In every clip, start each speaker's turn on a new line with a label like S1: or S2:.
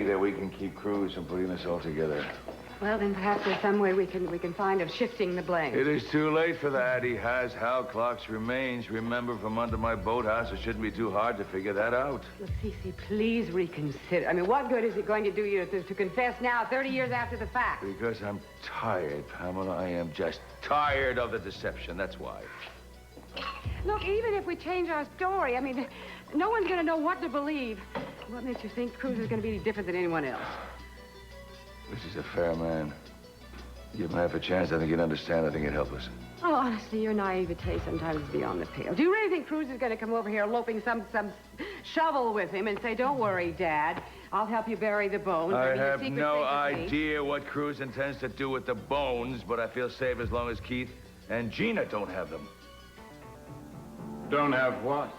S1: that we can keep Cruz from putting us all together.
S2: Well, then perhaps there's some way we can find of shifting the blame.
S1: It is too late for that. He has Hal Clark's remains. Remember, from under my boathouse, it shouldn't be too hard to figure that out.
S2: Look, СиСи, please reconsider. I mean, what good is it going to do you to confess now, 30 years after the fact?
S1: Because I'm tired, Pamela. I am just tired of the deception. That's why.
S2: Look, even if we change our story, I mean, no one's going to know what to believe. What makes you think Cruz is going to be any different than anyone else?
S1: This is a fair man. Give him half a chance, I think he'd understand. I think he'd help us.
S2: Oh, honestly, your naivete sometimes is beyond the pale. Do you really think Cruz is going to come over here loping some shovel with him and say, don't worry, Dad, I'll help you bury the bones?
S1: I have no idea what Cruz intends to do with the bones, but I feel safe as long as Keith and Gina don't have them.
S3: Don't have what?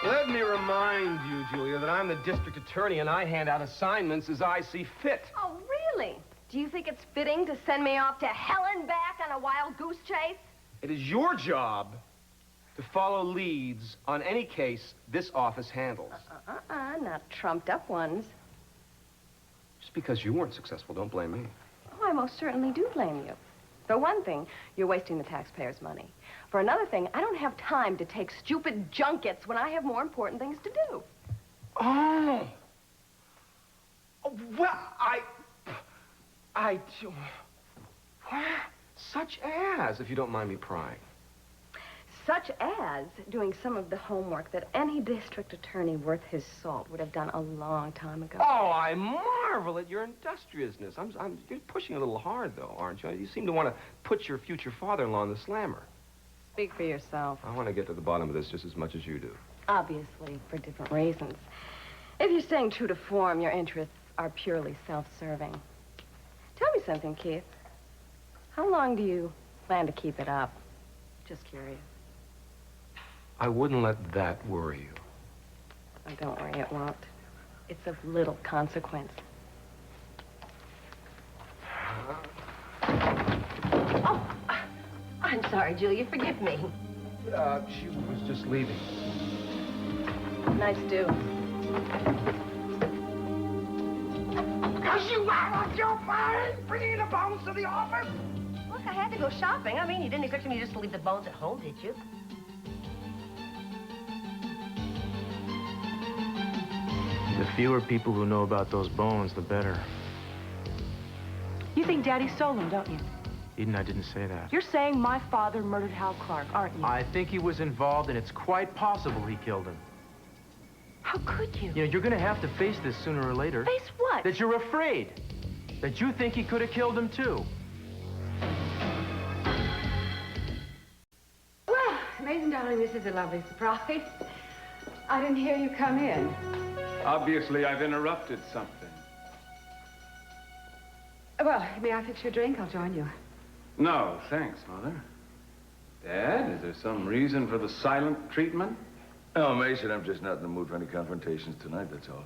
S3: Let me remind you, Julia, that I'm the district attorney and I hand out assignments as I see fit.
S4: Oh, really? Do you think it's fitting to send me off to hell and back on a wild goose chase?
S3: It is your job to follow leads on any case this office handles.
S4: Not trumped up ones.
S3: Just because you weren't successful, don't blame me.
S4: Oh, I most certainly do blame you. For one thing, you're wasting the taxpayers' money. For another thing, I don't have time to take stupid junkets when I have more important things to do.
S3: Oh. Well, such as, if you don't mind me prying.
S4: Such as doing some of the homework that any district attorney worth his salt would have done a long time ago.
S3: Oh, I marvel at your industriousness. You're pushing a little hard, though, aren't you? You seem to want to put your future father-in-law in the slammer.
S4: Speak for yourself.
S3: I want to get to the bottom of this just as much as you do.
S4: Obviously, for different reasons. If you're staying true to form, your interests are purely self-serving. Tell me something, Keith. How long do you plan to keep it up? Just curious.
S3: I wouldn't let that worry you.
S4: Oh, don't worry, it won't. It's of little consequence. Oh, I'm sorry, Julia. Forgive me.
S3: She was just leaving.
S4: Nice do.
S5: Because you out of your mind, bringing the bones to the office?
S4: Look, I had to go shopping. I mean, you didn't expect me just to leave the bones at home, did you?
S6: The fewer people who know about those bones, the better.
S7: You think Daddy stole them, don't you?
S6: Eden, I didn't say that.
S7: You're saying my father murdered Hal Clark, aren't you?
S6: I think he was involved, and it's quite possible he killed him.
S7: How could you?
S6: You know, you're gonna have to face this sooner or later.
S7: Face what?
S6: That you're afraid. That you think he could have killed him, too.
S2: Well, Maisie, darling, this is a lovely surprise. I didn't hear you come in.
S3: Obviously, I've interrupted something.
S2: Well, may I fix your drink? I'll join you.
S3: No, thanks, Mother. Dad, is there some reason for the silent treatment?
S1: No, Mason, I'm just not in the mood for any confrontations tonight, that's all.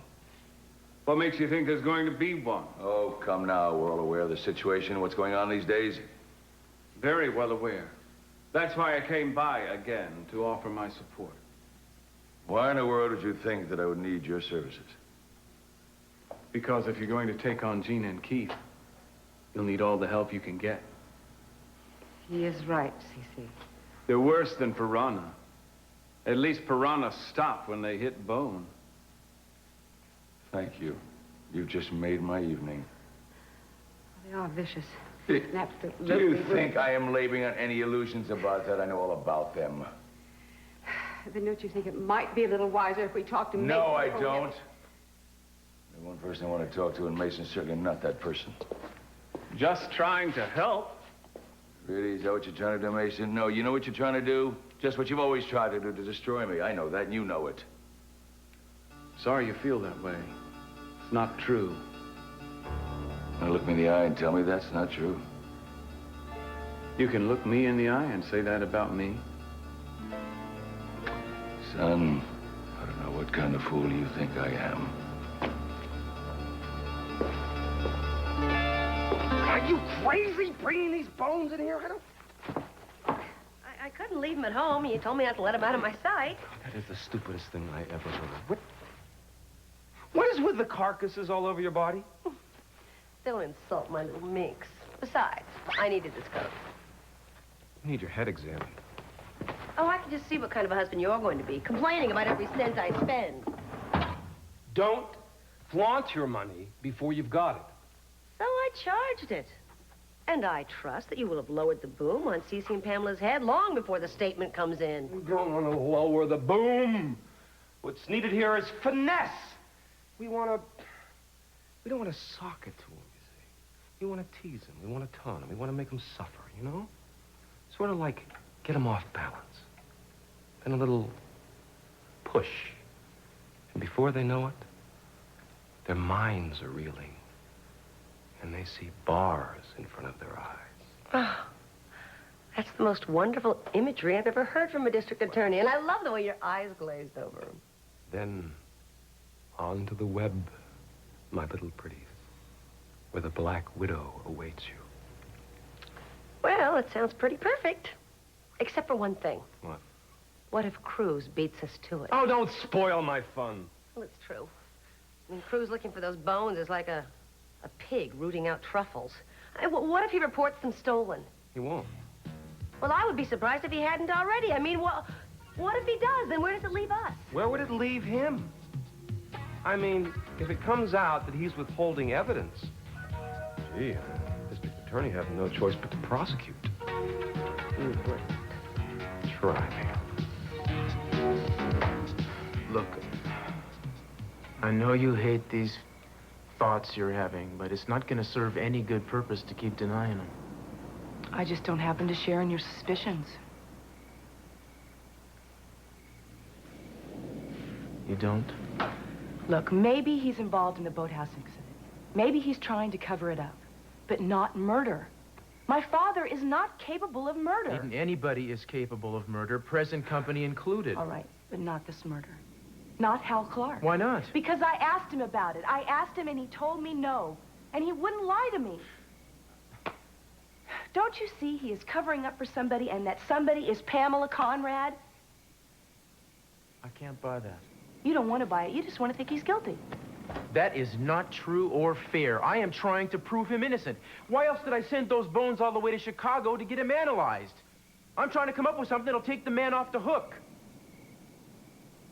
S3: What makes you think there's going to be one?
S1: Oh, come now. We're all aware of the situation, what's going on these days.
S3: Very well aware. That's why I came by again, to offer my support.
S1: Why in the world would you think that I would need your services?
S3: Because if you're going to take on Gina and Keith, you'll need all the help you can get.
S2: He is right, СиСи.
S3: They're worse than piranha. At least piranha stop when they hit bone.
S1: Thank you. You've just made my evening.
S2: They are vicious.
S1: Do you think I am laboring on any illusions about that? I know all about them.
S2: Then don't you think it might be a little wiser if we talk to Mason?
S1: No, I don't. The one person I want to talk to, and Mason's certainly not that person.
S3: Just trying to help.
S1: Really? Is that what you're trying to do, Mason? No, you know what you're trying to do? Just what you've always tried to do, to destroy me. I know that, and you know it.
S3: Sorry you feel that way. It's not true.
S1: Now look me in the eye and tell me that's not true.
S3: You can look me in the eye and say that about me.
S1: Son, I don't know what kind of fool you think I am.
S5: Are you crazy bringing these bones in here?
S4: I couldn't leave them at home. You told me not to let them out of my sight.
S3: That is the stupidest thing I ever heard. with the carcasses all over your body?
S8: Don't insult my little minx. Besides, I needed this coat.
S3: You need your head examined.
S8: Oh, I can just see what kind of a husband you're going to be, complaining about every cent I spend.
S3: Don't flaunt your money before you've got it.
S8: So I charged it. And I trust that you will have lowered the boom on СиСи and Pamela's head long before the statement comes in.
S3: We don't want to lower the boom. What's needed here is finesse. We don't want to sock it to him, you see. We want to tease him. We want to taunt him. We want to make him suffer, you know? Sort of like get him off balance. Then a little push. And before they know it, their minds are reeling. And they see bars in front of their eyes.
S8: Oh, that's the most wonderful imagery I've ever heard from a district attorney. And I love the way your eyes glazed over them.
S3: Then, onto the web, my little pretties, where the Black Widow awaits you.
S8: Well, it sounds pretty perfect. Except for one thing.
S3: What?
S8: What if Cruz beats us to it?
S3: Oh, don't spoil my fun.
S8: Well, it's true. I mean, Cruz looking for those bones is like a pig rooting out truffles. What if he reports them stolen?
S3: He won't.
S8: Well, I would be surprised if he hadn't already. I mean, what if he does? Then where does it leave us?
S3: Where would it leave him? I mean, if it comes out that he's withholding evidence, gee, district attorney has no choice but to prosecute. Try me.
S6: Look, I know you hate these thoughts you're having, but it's not going to serve any good purpose to keep denying them.
S7: I just don't happen to share in your suspicions.
S6: You don't?
S7: Look, maybe he's involved in the boathouse incident. Maybe he's trying to cover it up, but not murder. My father is not capable of murder.
S6: Anybody is capable of murder, present company included.
S7: All right, but not this murder. Not Hal Clark.
S6: Why not?
S7: Because I asked him about it. I asked him and he told me no. And he wouldn't lie to me. Don't you see he is covering up for somebody and that somebody is Pamela Conrad?
S6: I can't buy that.
S7: You don't want to buy it. You just want to think he's guilty.
S6: That is not true or fair. I am trying to prove him innocent. Why else did I send those bones all the way to Chicago to get him analyzed? I'm trying to come up with something that'll take the man off the hook.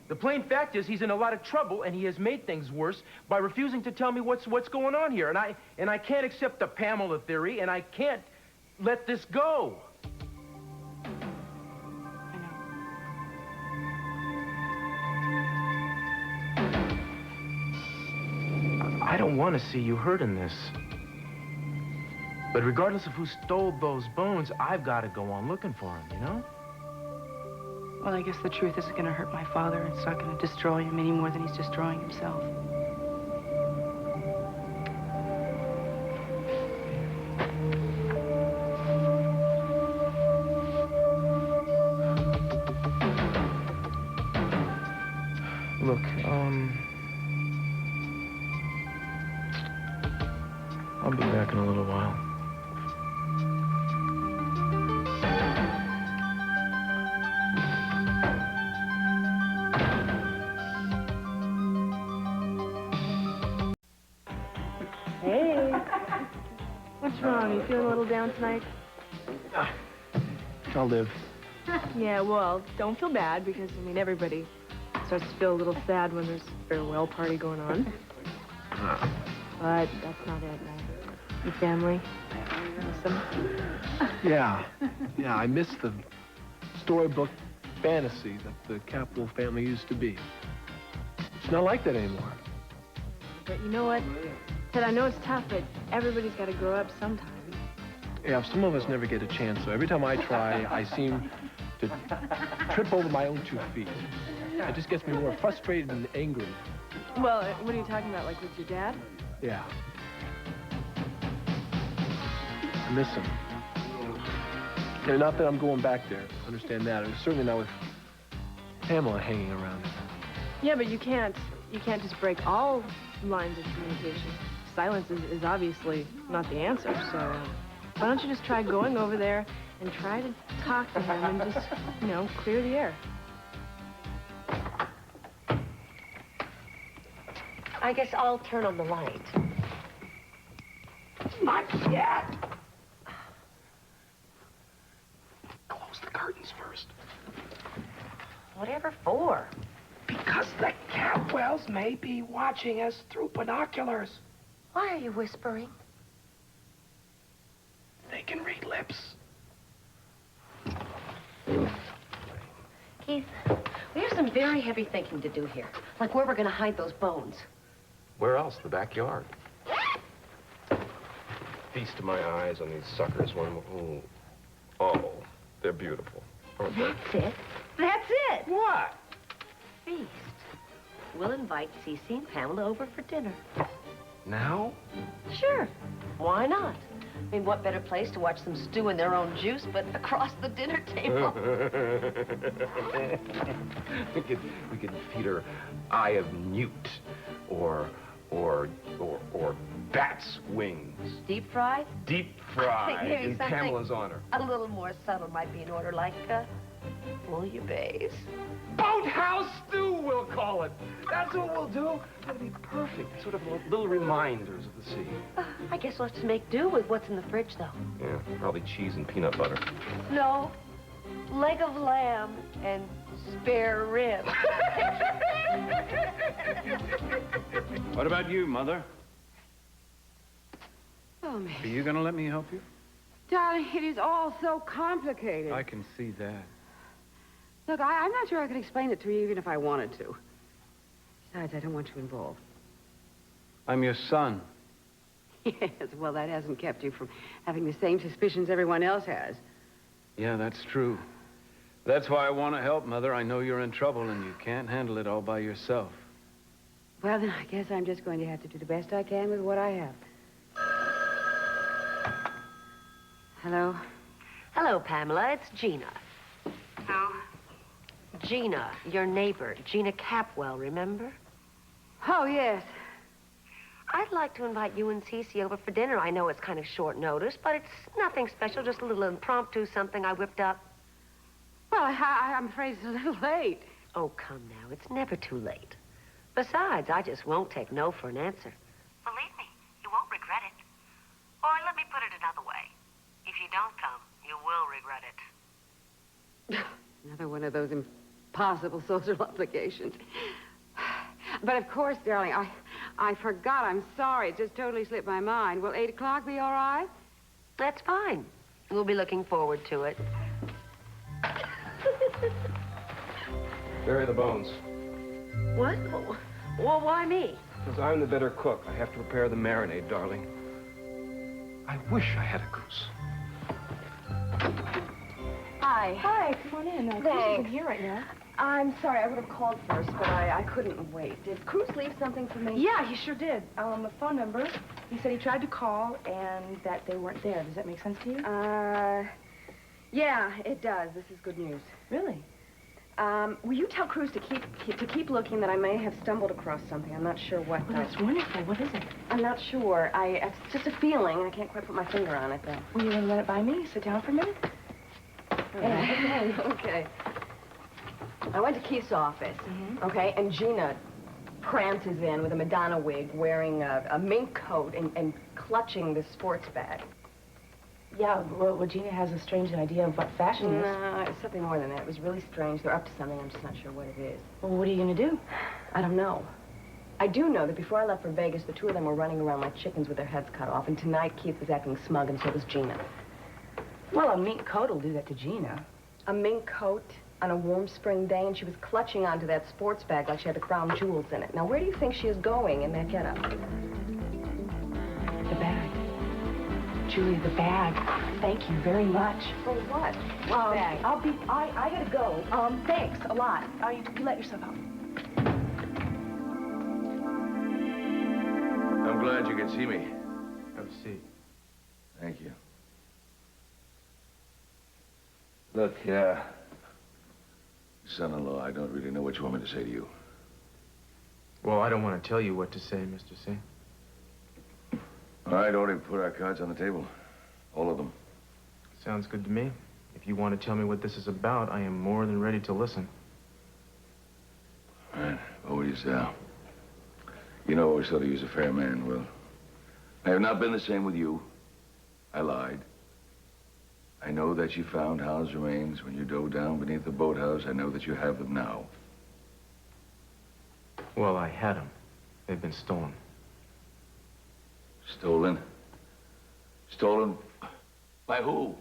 S6: The plain fact is he's in a lot of trouble, and he has made things worse by refusing to tell me what's going on here. And I can't accept the Pamela theory, and I can't let this go. I don't want to see you hurt in this. But regardless of who stole those bones, I've got to go on looking for him, you know?
S7: Well, I guess the truth isn't going to hurt my father. It's not going to destroy him any more than he's destroying himself.
S6: Look, I'll be back in a little while.
S4: Hey. What's wrong? You feeling a little down tonight?
S6: I'll live.
S4: Yeah, well, don't feel bad because, I mean, everybody starts to feel a little sad when there's a farewell party going on. But that's not it, man. Your family, miss them?
S9: Yeah, I miss the storybook fantasy that the Capital family used to be. It's not like that anymore.
S4: But you know what? Ted, I know it's tough, but everybody's got to grow up sometime.
S9: Yeah, some of us never get a chance, so every time I try, I seem to trip over my own 2 feet. It just gets me more frustrated and angry.
S4: Well, what are you talking about, like with your dad?
S9: Yeah. I miss him. And not that I'm going back there, understand that. It was certainly not with Pamela hanging around.
S4: Yeah, but you can't just break all lines of communication. Silence is obviously not the answer, so why don't you just try going over there and try to talk to him and just, you know, clear the air.
S8: I guess I'll turn on the light.
S5: Not yet. Close the curtains first.
S8: Whatever for?
S5: Because the Catwells may be watching us through binoculars.
S8: Why are you whispering?
S5: They can read lips.
S8: Keith, we have some very heavy thinking to do here. Like where we're gonna hide those bones.
S3: Where else? The backyard. Feast of my eyes on these suckers. Oh, they're beautiful. Aren't they?
S8: That's it. That's it.
S3: What?
S8: Feast. We'll invite СиСи and Pamela over for dinner.
S3: Now?
S8: Sure. Why not? I mean, what better place to watch them stew in their own juice but across the dinner table?
S3: we could feed her eye of newt or bat's wings.
S8: Deep fried?
S3: Deep fried
S8: Maybe
S3: in
S8: something
S3: Pamela's honor.
S8: A little more subtle might be in order, like bouillabaisse.
S3: Boathouse stew, we'll call it. That's what we'll do. That'll be perfect. Sort of little reminders of the sea.
S8: I guess we'll have to make do with what's in the fridge, though.
S3: Yeah, probably cheese and peanut butter.
S8: No. Leg of lamb and spare rib.
S10: What about you, Mother?
S2: Oh, Miss.
S10: Are you going to let me help you?
S2: Darling, it is all so complicated.
S10: I can see that.
S2: Look, I'm not sure I could explain it to you even if I wanted to. Besides, I don't want you involved.
S10: I'm your son.
S2: Yes, well, that hasn't kept you from having the same suspicions everyone else has.
S10: Yeah, that's true. That's why I want to help, Mother. I know you're in trouble and you can't handle it all by yourself.
S2: Well, then I guess I'm just going to have to do the best I can with what I have. Hello?
S8: Hello, Pamela. It's Gina.
S2: Who?
S8: Gina, your neighbor. Gina Capwell, remember?
S2: Oh, yes.
S8: I'd like to invite you and СиСи over for dinner. I know it's kind of short notice, but it's nothing special, just a little impromptu something I whipped up.
S2: Well, I'm afraid it's a little late.
S8: Oh, come now. It's never too late. Besides, I just won't take no for an answer. Believe me, you won't regret it. Or let me put it another way. If you don't come, you will regret it.
S2: Another one of those impossible social obligations. But of course, darling, I forgot. I'm sorry. It just totally slipped my mind. Will 8 o'clock be all right?
S8: That's fine. We'll be looking forward to it.
S3: Bury the bones.
S8: What? Well, why me?
S3: Because I'm the better cook. I have to prepare the marinade, darling. I wish I had a goose.
S7: Hi. Hi, come on in. Cruz
S4: Thanks.
S7: isn't here right now.
S4: I'm sorry, I would have called first, but I couldn't wait. Did Cruz leave something for me?
S7: Yeah, he sure did. A phone number. He said he tried to call and that they weren't there. Does that make sense to you?
S4: Yeah, it does. This is good news.
S7: Really?
S4: Will you tell Cruz to keep looking, that I may have stumbled across something. I'm not sure what.
S7: Well, that's wonderful. What is it?
S4: I'm not sure. It's just a feeling. I can't quite put my finger on it, though.
S7: Will you want to run it by me? Sit down for a minute?
S4: Yeah. Okay. I went to Keith's office, okay, and Gina prances in with a Madonna wig, wearing a mink coat and clutching this sports bag.
S7: Yeah, well, Gina has a strange idea of what fashion is.
S4: No, it's something more than that. It was really strange. They're up to something. I'm just not sure what it is.
S7: Well, what are you going to do?
S4: I don't know. I do know that before I left for Vegas, the two of them were running around like chickens with their heads cut off, and tonight Keith was acting smug, and so was Gina.
S7: Well, a mink coat will do that to Gina.
S4: A mink coat on a warm spring day, and she was clutching onto that sports bag like she had the crown jewels in it. Now, where do you think she is going in that getup?
S7: The bag. Julie, the bag. Thank you very much.
S4: For what?
S7: Bag. I gotta go. Thanks a lot. You let yourself out.
S1: I'm glad you could see me.
S6: Have a seat.
S1: Thank you. Look, son-in-law, I don't really know what you want me to say to you.
S6: Well, I don't want to tell you what to say, Mr. C.
S1: All right, already put our cards on the table. All of them.
S6: Sounds good to me. If you want to tell me what this is about, I am more than ready to listen.
S1: All right, over to you, Sal. You know, I always thought he was a fair man. Well, I have not been the same with you. I lied. I know that you found Hal's remains when you dove down beneath the boathouse. I know that you have them now.
S6: Well, I had them. They've been stolen.
S1: Stolen? Stolen by who?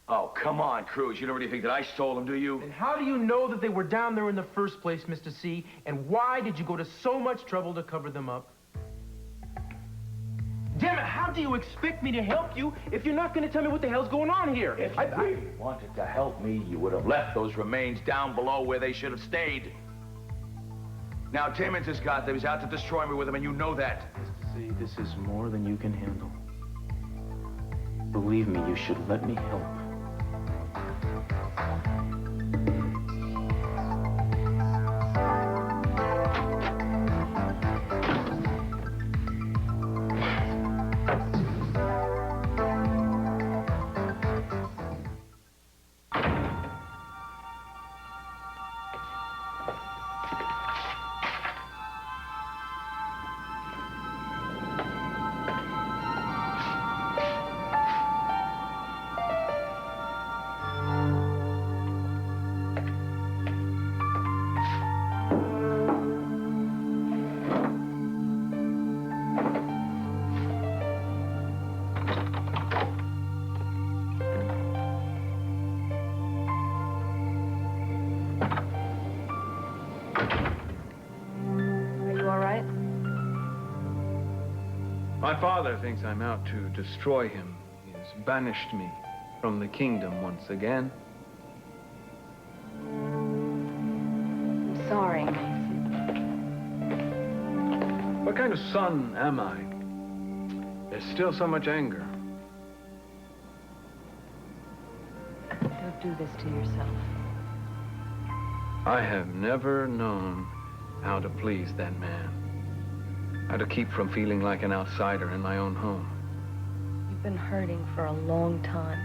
S1: Oh, come on, Cruz. You don't really think that I stole them, do you?
S6: And how do you know that they were down there in the first place, Mr. C? And why did you go to so much trouble to cover them up? Damn it, how do you expect me to help you if you're not going to tell me what the hell's going on here?
S1: If you really wanted to help me, you would have left those remains down below where they should have stayed. Now, Timmons has got them. He's out to destroy me with them, and you know that.
S6: Mr. C, this is more than you can handle. Believe me, you should let me help.
S10: My father thinks I'm out to destroy him. He has banished me from the kingdom once again.
S4: I'm sorry, Meison.
S10: What kind of son am I? There's still so much anger.
S4: Don't do this to yourself.
S10: I have never known how to please that man. How to keep from feeling like an outsider in my own home.
S4: You've been hurting for a long time.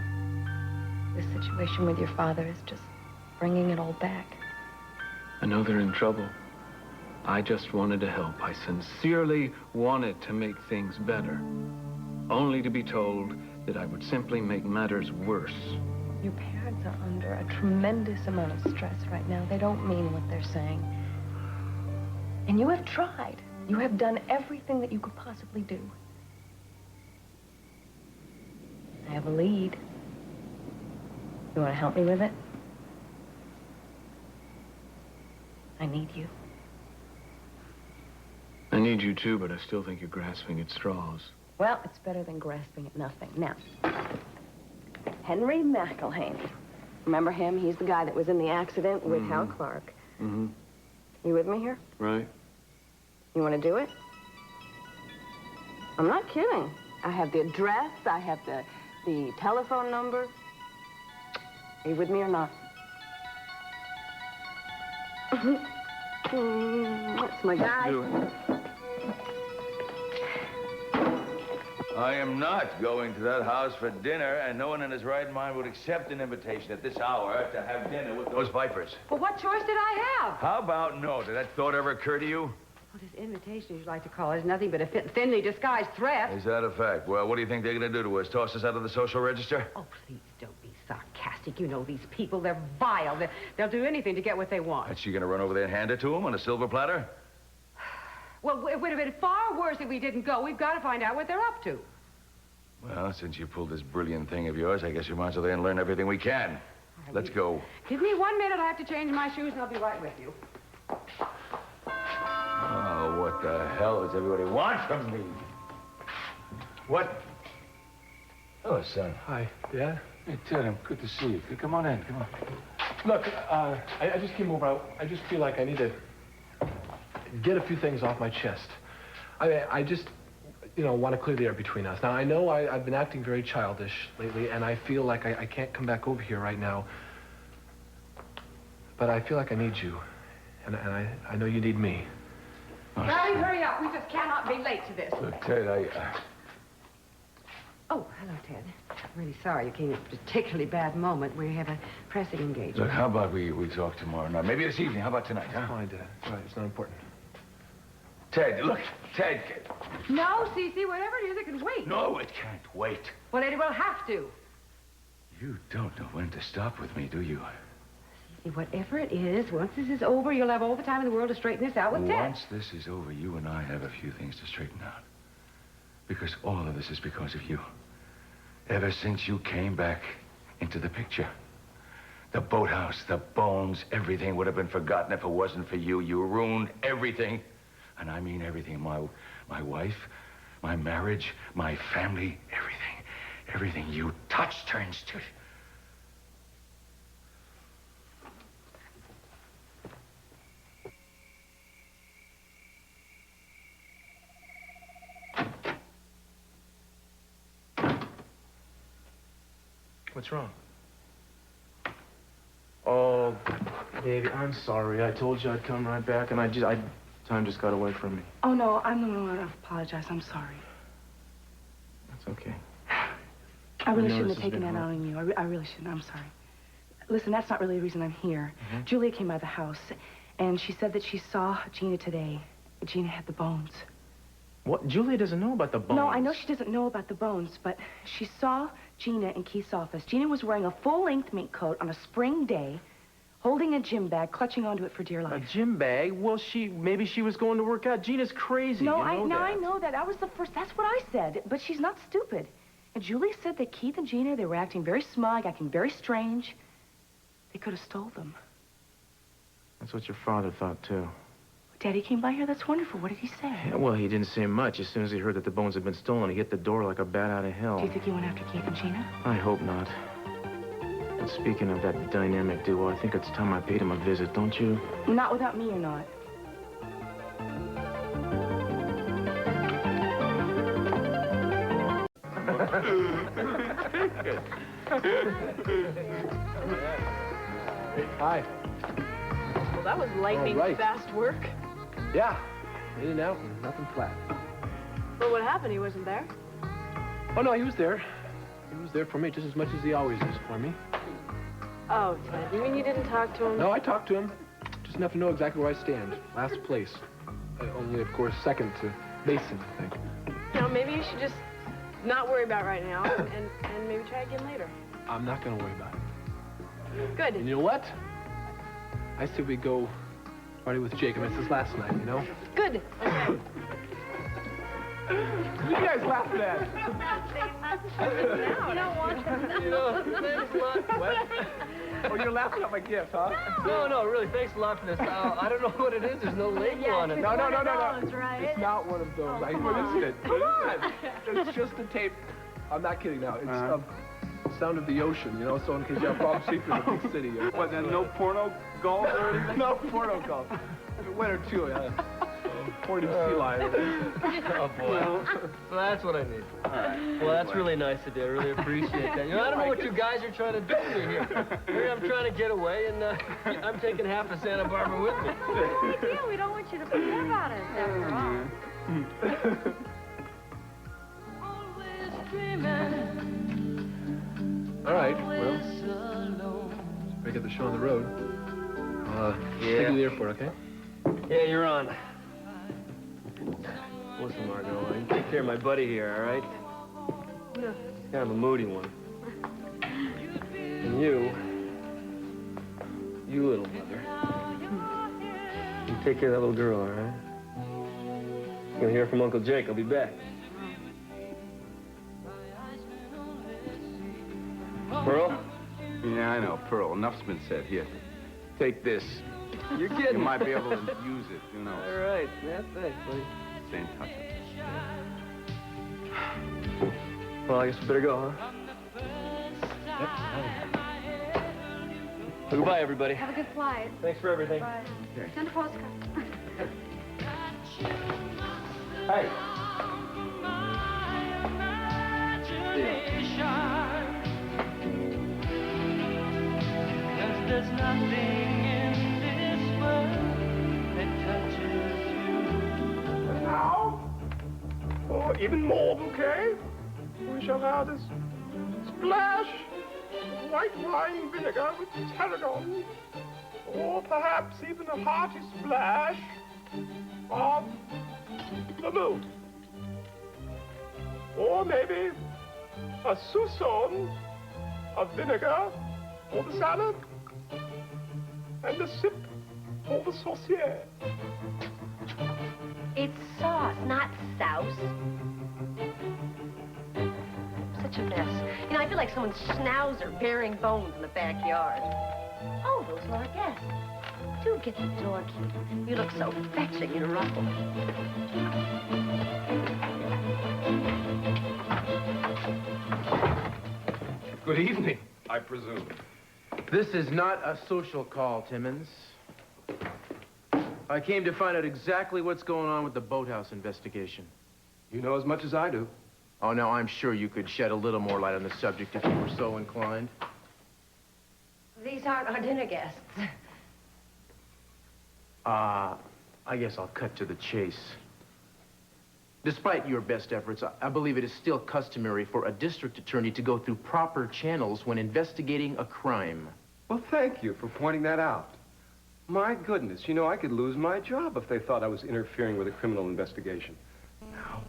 S4: This situation with your father is just bringing it all back.
S10: I know they're in trouble. I just wanted to help. I sincerely wanted to make things better. Only to be told that I would simply make matters worse.
S4: Your parents are under a tremendous amount of stress right now. They don't mean what they're saying. And you have tried. You have done everything that you could possibly do. I have a lead. You want to help me with it? I need you.
S10: I need you too, but I still think you're grasping at straws.
S4: Well, it's better than grasping at nothing. Now, Henry McElhaney. Remember him? He's the guy that was in the accident with Hal Clark.
S10: Mm-hmm.
S4: You with me here?
S10: Right.
S4: You want to do it? I'm not kidding. I have the address. I have the telephone number. Are you with me or not? That's my guy.
S10: Do it.
S1: I am not going to that house for dinner, and no one in his right mind would accept an invitation at this hour to have dinner with those vipers.
S2: Well, what choice did I have?
S1: How about no? Did that thought ever occur to you?
S2: Well, this invitation, as you like to call it, is nothing but a thinly disguised threat.
S1: Is that a fact? Well, what do you think they're going to do to us? Toss us out of the social register?
S2: Oh, please don't be sarcastic. You know these people, they're vile. They'll do anything to get what they want.
S1: Is she going to run over there and hand it to them on a silver platter?
S2: Well, it would have been far worse if we didn't go. We've got to find out what they're up to.
S1: Well, since you pulled this brilliant thing of yours, I guess we might as well then learn everything we can. Let's go.
S2: Give me 1 minute. I have to change my shoes, and I'll be right with you.
S1: Oh, what the hell does everybody want from me? What? Hello, son.
S9: Hi. Yeah?
S1: Hey, Ted, good to see you. Come on in. Come on.
S9: Look, I just came over. I just feel like I need to get a few things off my chest. I just, want to clear the air between us. Now, I know I've been acting very childish lately, and I feel like I can't come back over here right now. But I feel like I need you, and I know you need me.
S2: Daddy, hurry up. We just cannot be late to this.
S1: Look, Ted,
S2: Oh, hello, Ted. I'm really sorry you came at a particularly bad moment. We have a pressing engagement.
S1: Look, how about we talk tomorrow night? Maybe this evening. How about tonight, huh?
S9: Fine, Dad. It's all right. It's not important.
S1: Ted, look, Ted.
S2: No, СиСи, whatever it is, it can wait.
S1: No, it can't wait.
S2: Well, it will have to.
S1: You don't know when to stop with me, do you?
S2: СиСi, whatever it is, once this is over, you'll have all the time in the world to straighten this out with Ted.
S1: Once this is over, you and I have a few things to straighten out. Because all of this is because of you. Ever since you came back into the picture. The boathouse, the bones, everything would have been forgotten if it wasn't for you. You ruined everything. And I mean everything. My wife, my marriage, my family, everything. Everything you touch turns to...
S6: What's wrong? Oh, baby, I'm sorry. I told you I'd come right back, and time just got away from me.
S7: Oh, no, I'm the one to apologize. I'm sorry.
S6: That's okay.
S7: I really shouldn't have taken that out on you. I really shouldn't. I'm sorry. Listen, that's not really the reason I'm here. Julia came by the house, and she said that she saw Gina today. Gina had the bones.
S6: What? Julia doesn't know about the bones.
S7: No, I know she doesn't know about the bones, but she saw Gina in Keith's office. Gina was wearing a full-length mink coat on a spring day, holding a gym bag, clutching onto it for dear life.
S6: A gym bag? Well, maybe she was going to work out. Gina's crazy.
S7: No,
S6: I
S7: know that. That was the first. That's what I said. But she's not stupid. And Julie said that Keith and Gina, they were acting very smug, acting very strange. They could have stole them.
S6: That's what your father thought, too.
S7: Daddy came by here. That's wonderful. What did he say?
S6: Yeah, well, he didn't say much. As soon as he heard that the bones had been stolen, he hit the door like a bat out of hell.
S7: Do you think he went after Keith and Gina?
S6: I hope not. But speaking of that dynamic duo, I think it's time I paid him a visit, don't you?
S7: Not without me, you're not.
S9: Hi.
S7: Well, that was lightning fast work.
S9: Yeah. In and out, nothing flat.
S7: Well, what happened? He wasn't there?
S9: Oh, no, he was there. He was there for me just as much as he always is for me.
S7: Oh, Ted, you mean you didn't talk to him?
S9: No, I talked to him. Just enough to know exactly where I stand. Last place. Only, of course, second to Meyson, I think.
S7: You know, maybe you should just not worry about it right now and maybe try again later.
S9: I'm not going to worry about it.
S7: Good.
S9: And you know what? I said we go party with Jake. I mean, it's his last night, you know?
S7: Good. Okay.
S9: What are you guys laughing at?
S7: You don't want to.
S11: You know, thanks a lot. What?
S9: Oh, you're laughing at my gift, huh?
S11: No, really, thanks a lot for this. I don't know what it is. There's no label on it.
S9: No.
S7: Right?
S9: It's not one of those. What is it? It's just a tape. I'm not kidding now. It's of Sound of the Ocean, you know, so in case you have problem sleeping in a big city.
S3: What, then no porno golf or anything?
S9: No porno golf. One or two, Pointing sea lion.
S11: Oh, boy. Well, that's what I need. All right. Well, that's really nice of you. I really appreciate that. You know, I don't know what you guys are trying to do to me here. Here I'm trying to get away, and I'm taking half of Santa Barbara with me.
S2: No idea. We don't want you to forget about us, after all.
S9: All right, well, we get the show on the road. Take you to the airport, okay?
S11: Yeah, you're on. Listen, Margot, you take care of my buddy here, all right? Yeah. He's kind of a moody one. And you little mother, you take care of that little girl, all right? You're gonna hear from Uncle Jake. I'll be back. Pearl?
S3: Yeah, I know, Pearl. Enough's been said. Here, take this.
S11: You're kidding.
S3: You might be able to use it, who knows.
S11: All right. Yeah, thanks, buddy.
S3: Stay in touch.
S11: Well, I guess we better go, huh? Well, goodbye, everybody.
S2: Have a good flight.
S11: Thanks for everything.
S2: Bye. Send a postcard.
S11: Hey.
S12: There's nothing in this world that touches you.
S3: Now? Oh, even more bouquet? We shall add a splash of white wine vinegar with tarragon, or perhaps even a hearty splash of vermouth. Or maybe a soupçon of vinegar for the salad, and a sip for the saucier.
S8: It's sauce, not souse. Such a mess. You know, I feel like someone's schnauzer bearing bones in the backyard. Oh, those are our guests. Do get the door key. You look so fetching in a ruffle.
S3: Good evening, I presume.
S6: This is not a social call, Timmons. I came to find out exactly what's going on with the boathouse investigation.
S3: You know as much as I do.
S6: Oh, now, I'm sure you could shed a little more light on the subject if you were so inclined.
S8: These aren't our dinner guests.
S6: I guess I'll cut to the chase. Despite your best efforts, I believe it is still customary for a district attorney to go through proper channels when investigating a crime.
S3: Well, thank you for pointing that out. My goodness, you know, I could lose my job if they thought I was interfering with a criminal investigation. Now,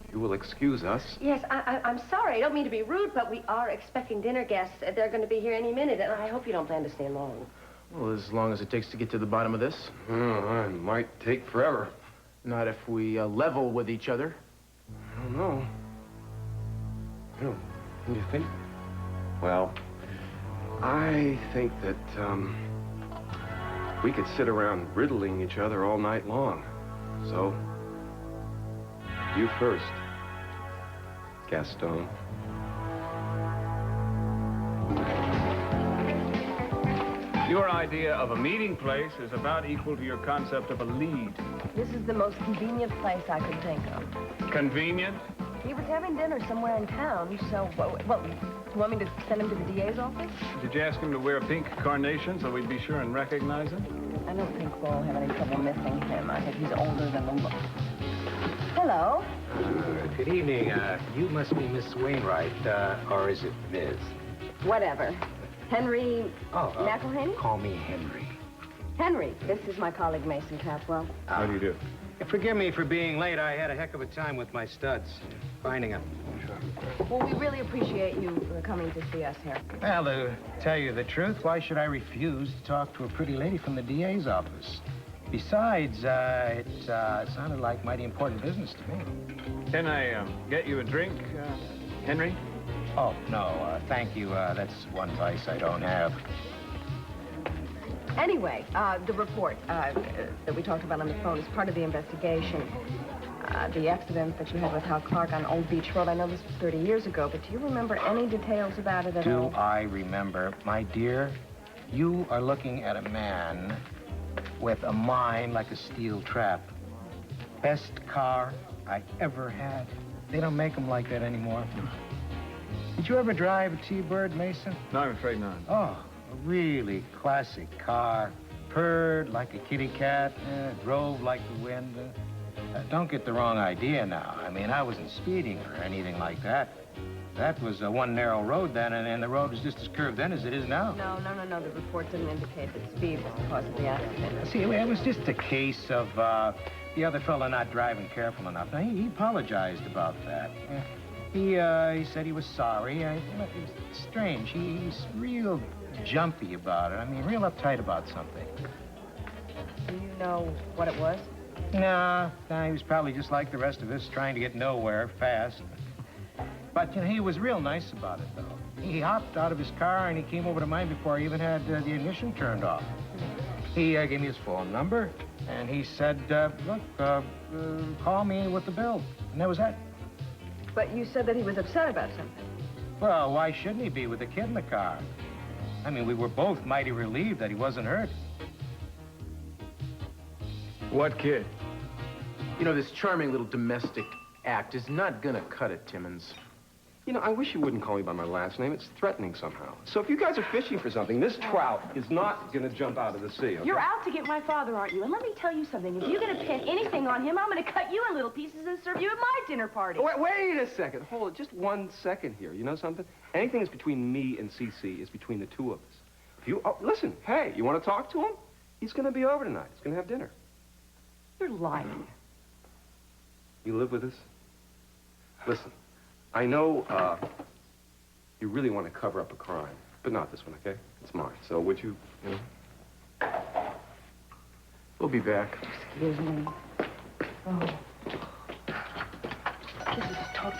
S3: if you will excuse us.
S8: Yes, I'm sorry. I don't mean to be rude, but we are expecting dinner guests. They're going to be here any minute, and I hope you don't plan to stay long.
S6: Well, as long as it takes to get to the bottom of this.
S3: Oh, it might take forever.
S6: Not if we level with each other.
S3: I don't know. What do you think? Well, I think that, we could sit around riddling each other all night long. So, you first, Gaston.
S13: Your idea of a meeting place is about equal to your concept of a lead.
S4: This is the most convenient place I could think of.
S13: Convenient?
S4: He was having dinner somewhere in town, so, what, you want me to send him to the DA's office?
S13: Did you ask him to wear pink carnation so we'd be sure and recognize him?
S4: I don't think we'll have any trouble missing him. I think he's older than the look. Hello.
S14: Good evening. You must be Miss Wainwright, or is it Ms.?
S4: Whatever. Henry McElhaney?
S14: Call me Henry.
S4: Henry, this is my colleague Mason Capwell.
S13: How do you do?
S14: Forgive me for being late. I had a heck of a time with my studs, finding them.
S4: Well, we really appreciate you coming to see us here.
S14: Well, to tell you the truth, why should I refuse to talk to a pretty lady from the DA's office? Besides, it sounded like mighty important business to me.
S13: Can I get you a drink, Henry?
S14: Oh, no, thank you. That's one vice I don't have.
S4: Anyway, the report that we talked about on the phone is part of the investigation. The accident that you had with Hal Clark on Old Beach Road, I know this was 30 years ago, but do you remember any details about it at all?
S14: Do I remember? My dear, you are looking at a man with a mind like a steel trap. Best car I ever had. They don't make them like that anymore. Did you ever drive a T-Bird, Mason?
S13: No, I'm afraid not.
S14: Oh, a really classic car. Purred like a kitty cat, drove like the wind. Don't get the wrong idea now. I mean, I wasn't speeding or anything like that. That was one narrow road then, and the road was just as curved then as it is now.
S4: No. The report didn't indicate that speed was the cause of the accident.
S14: See, it was just a case of the other fellow not driving careful enough. Now, he apologized about that. He said he was sorry. It was strange. He's real jumpy about it. I mean, real uptight about something.
S4: Do you know what it was?
S14: No, he was probably just like the rest of us, trying to get nowhere fast. But, you know, he was real nice about it, though. He hopped out of his car and he came over to mine before I even had the ignition turned off. He gave me his phone number and he said, look, call me with the bill. And that was that.
S4: But you said that he was upset about something.
S14: Well, why shouldn't he be with the kid in the car? I mean, we were both mighty relieved that he wasn't hurt.
S13: What kid?
S6: You know, this charming little domestic act is not gonna cut it, Timmons.
S3: You know, I wish you wouldn't call me by my last name. It's threatening somehow. So if you guys are fishing for something, this trout is not going to jump out of the sea, okay?
S7: You're out to get my father, aren't you? And let me tell you something. If you're going to pin anything on him, I'm going to cut you in little pieces and serve you at my dinner party.
S3: Wait a second. Hold it. Just 1 second here. You know something? Anything that's between me and СиСи is between the two of us. If you... Oh, listen. Hey, you want to talk to him? He's going to be over tonight. He's going to have dinner.
S7: You're lying.
S3: You live with us? Listen, I know you really want to cover up a crime, but not this one, okay? It's mine. So would you know? We'll be back.
S7: Excuse me. Oh. This is total...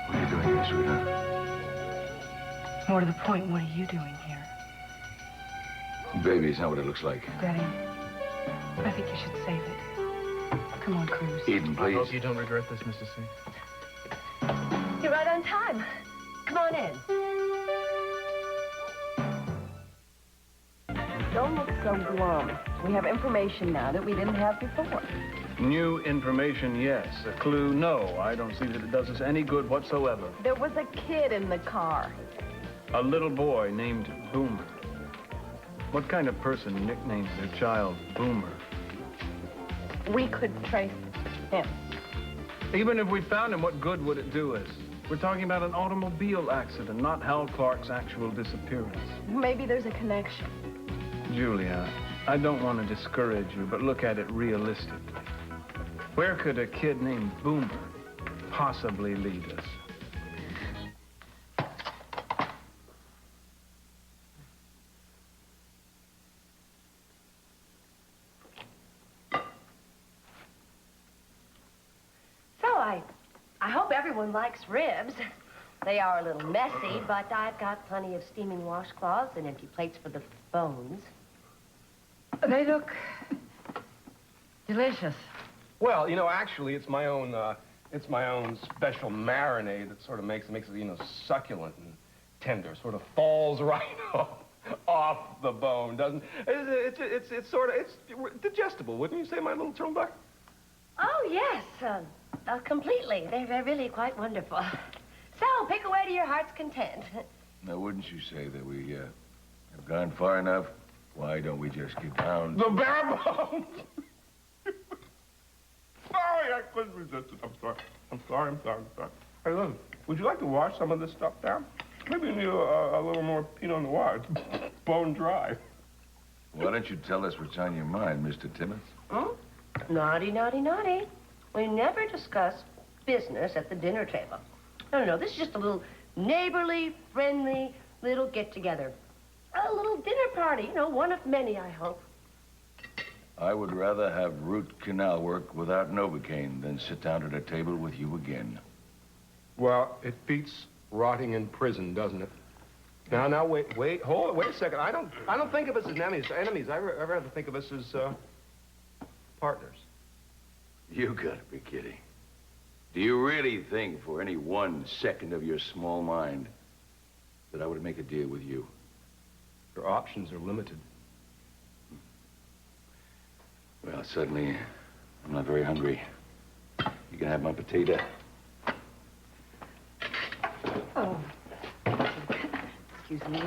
S1: What are you doing here, sweetheart?
S7: More to the point, what are you doing here?
S1: Baby, it's not what it looks like.
S7: Daddy, I think you should save it. Come on, Cruz.
S1: Eden, please.
S6: I hope you don't regret this, Mr. C.
S8: You're right on time. Come on in.
S4: Don't look so glum. We have information now that we didn't have before.
S10: New information, yes. A clue, no. I don't see that it does us any good whatsoever.
S4: There was a kid in the car.
S10: A little boy named Boomer. What kind of person nicknames their child Boomer?
S4: We could trace him.
S10: Even if we found him, what good would it do us? We're talking about an automobile accident, not Hal Clark's actual disappearance.
S4: Maybe there's a connection.
S10: Julia, I don't want to discourage you, but look at it realistically. Where could a kid named Boomer possibly lead us?
S8: I hope everyone likes ribs. They are a little messy, but I've got plenty of steaming washcloths and empty plates for the bones.
S2: They look delicious.
S3: Well, you know, actually, it's my own special marinade that sort of makes it, you know, succulent and tender. Sort of falls right off the bone, doesn't it? It's sort of, it's digestible, wouldn't you say, my little turtle duck?
S8: Oh, yes, completely. They're really quite wonderful. So, pick away to your heart's content.
S1: Now, wouldn't you say that we have gone far enough? Why don't we just get down?
S3: The bare bones! Sorry, I couldn't resist it. I'm sorry. Hey, listen, would you like to wash some of this stuff down? Maybe you need a little more Pinot Noir. It's bone dry.
S1: Why don't you tell us what's on your mind, Mr. Timmons?
S8: Hmm? Naughty, naughty, naughty. We never discuss business at the dinner table. No. This is just a little neighborly, friendly, little get-together. A little dinner party, you know, one of many, I hope.
S1: I would rather have root canal work without Novocaine than sit down at a table with you again.
S3: Well, it beats rotting in prison, doesn't it? Now, wait a second. I don't think of us as enemies. I rather think of us as, partners.
S1: You gotta be kidding. Do you really think for any 1 second of your small mind that I would make a deal with you?
S3: Your options are limited.
S1: Well, suddenly, I'm not very hungry. You can have my potato.
S8: Oh. Excuse me.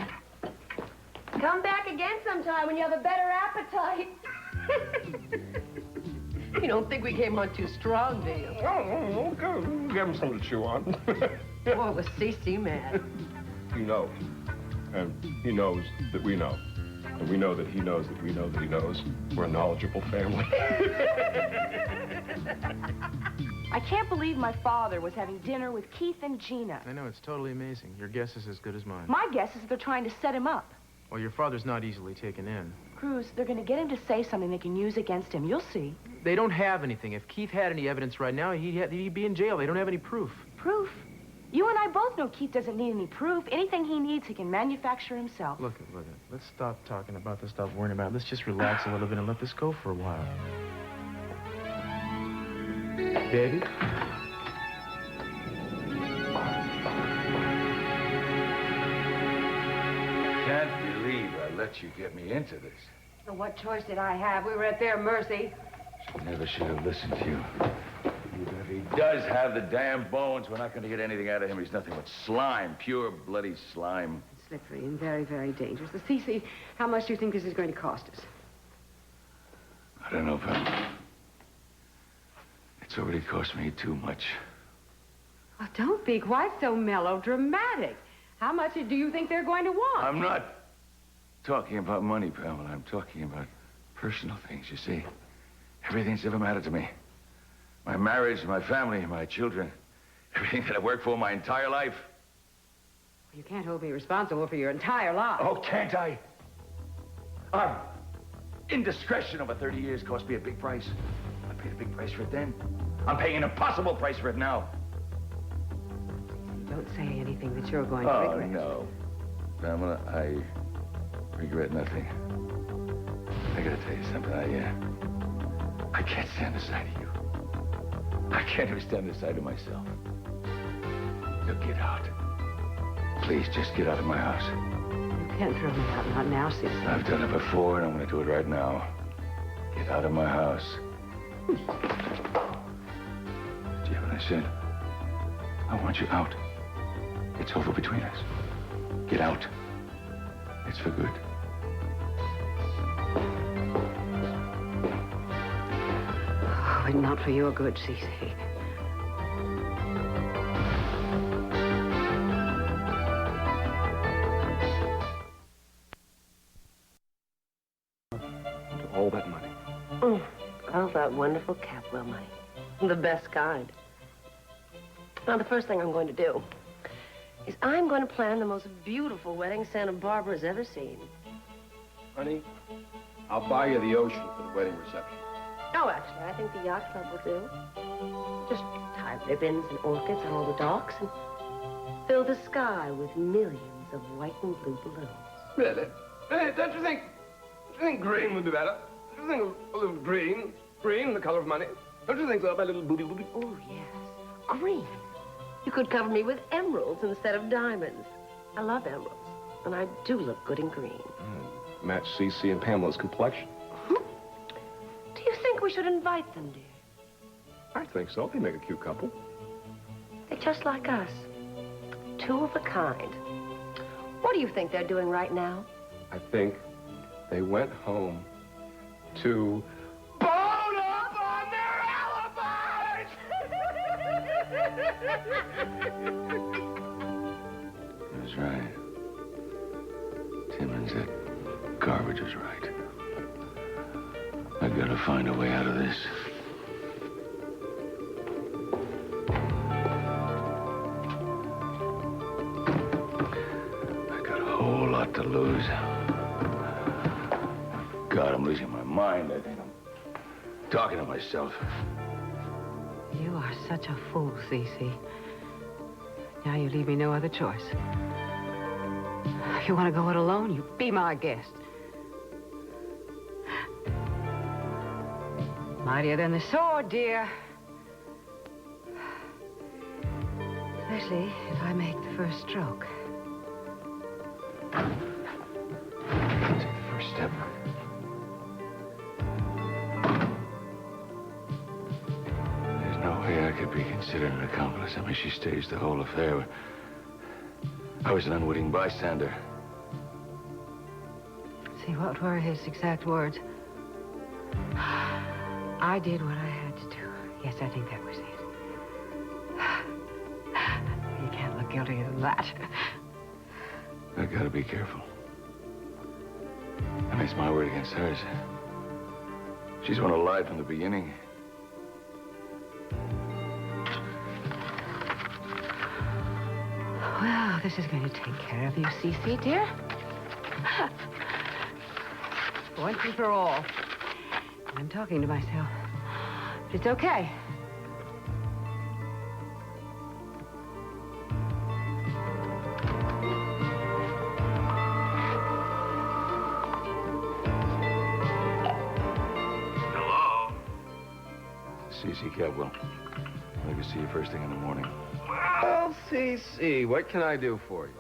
S8: Come back again sometime when you have a better appetite. You don't think we came on too strong, do you?
S3: Oh, okay. Give him something to chew on.
S8: Boy, was СиСи mad.
S3: He knows. And he knows that we know. And we know that he knows that we know that he knows. We're a knowledgeable family.
S7: I can't believe my father was having dinner with Keith and Gina.
S6: I know, it's totally amazing. Your guess is as good as mine.
S7: My guess is they're trying to set him up.
S6: Well, your father's not easily taken in.
S7: Cruz, they're going to get him to say something they can use against him. You'll see.
S6: They don't have anything. If Keith had any evidence right now, he'd be in jail. They don't have any proof.
S7: Proof? You and I both know Keith doesn't need any proof. Anything he needs, he can manufacture himself.
S6: Look. Let's stop talking about this, stop worrying about it. Let's just relax a little bit and let this go for a while. Baby?
S1: Can't believe I let you get me into this.
S2: Well, what choice did I have? We were at their mercy.
S1: Never should have listened to you. You got He does have the damn bones. We're not going to get anything out of him. He's nothing but slime, pure bloody slime.
S2: Slippery and very, very dangerous. The СиСи, how much do you think this is going to cost us?
S1: I don't know, Pam. It's already cost me too much.
S2: Oh, don't be quite so melodramatic. How much do you think they're going to want?
S1: I'm not talking about money, Pamela. I'm talking about personal things, you see. Everything's ever mattered to me. My marriage, my family, my children. Everything that I've worked for my entire life.
S2: You can't hold me responsible for your entire life.
S1: Oh, can't I? Our indiscretion over 30 years cost me a big price. I paid a big price for it then. I'm paying an impossible price for it now.
S2: Don't say anything that you're going to regret.
S1: Oh, no. Pamela, I regret nothing. I gotta tell you something. I can't stand the sight of you. I can't even stand the sight of myself. So get out. Please, just get out of my house.
S2: You can't throw me out, not now, СиСи.
S1: I've done it before, and I'm gonna do it right now. Get out of my house. Did you hear what I said? I want you out. It's over between us. Get out. It's for good.
S2: Oh, but not for your good, СиСi.
S3: All that money.
S8: All that wonderful Capwell money. The best kind. Now, the first thing I'm going to do is I'm going to plan the most beautiful wedding Santa-Barbara's ever seen.
S3: Honey, I'll buy you the ocean for the wedding reception.
S8: No, actually, I think the yacht club will do. Just tie ribbons and orchids on all the docks and fill the sky with millions of white and blue balloons.
S3: Really? Hey, don't you think green would be better? Don't you think a little green? Green, the color of money? Don't you think so, my little booby?
S8: Oh, yes. Green. You could cover me with emeralds instead of diamonds. I love emeralds, and I do look good in green.
S3: Match СиСi and Pamela's complexion.
S8: Do you think we should invite them, dear?
S3: I think so. They make a cute couple.
S8: They're just like us. Two of a kind. What do you think they're doing right now?
S3: I think they went home to bone up on their alibis!
S1: That's right. Timmons, that garbage is right. I gotta find a way out of this. I got a whole lot to lose. God, I'm losing my mind. I think I'm talking to myself.
S2: You are such a fool, СиСi. Now you leave me no other choice. If you want to go it alone, you be my guest. Mightier than the sword, dear. Especially if I make the first stroke.
S1: Take the first step. There's no way I could be considered an accomplice. I mean, she staged the whole affair. I was an unwitting bystander.
S2: See, what were his exact words? I did what I had to do. Yes, I think that was it. You can't look guiltier than that.
S1: I gotta be careful. I mean, it's my word against hers. She's the one who lied from the beginning.
S2: Well, this is going to take care of you, СиСi, dear. Once and for all. I'm talking to myself. But it's okay.
S1: Hello? СиСi Capwell. I can see you first thing in the morning.
S3: Well, СиСi, what can I do for you?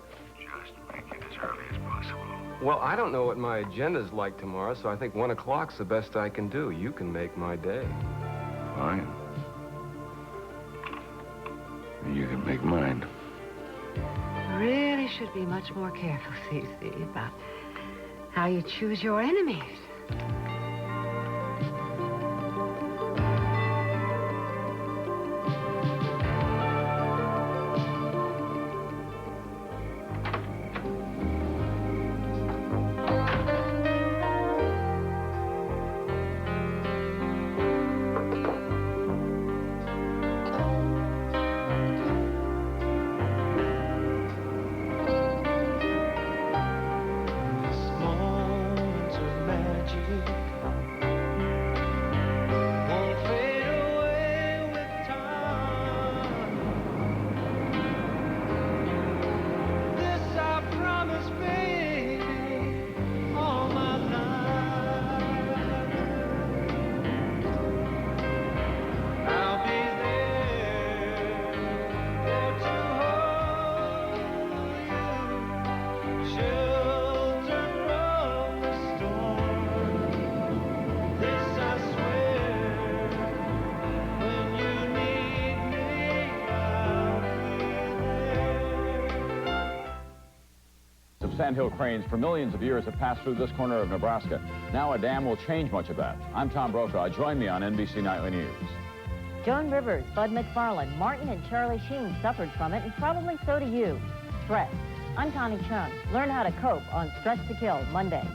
S1: Just make it as early as possible.
S3: Well, I don't know what my agenda's like tomorrow, so I think 1 o'clock's the best I can do. You can make my day.
S1: Fine. make mine.
S2: Really should be much more careful, СиСи, about how you choose your enemies.
S15: Sandhill cranes for millions of years have passed through this corner of Nebraska. Now a dam will change much of that. I'm Tom Brokaw. Join me on NBC Nightly News.
S16: Joan Rivers, Bud McFarlane, Martin and Charlie Sheen suffered from it, and probably so do you. Stress. I'm Connie Chung. Learn how to cope on Stress to Kill, Monday.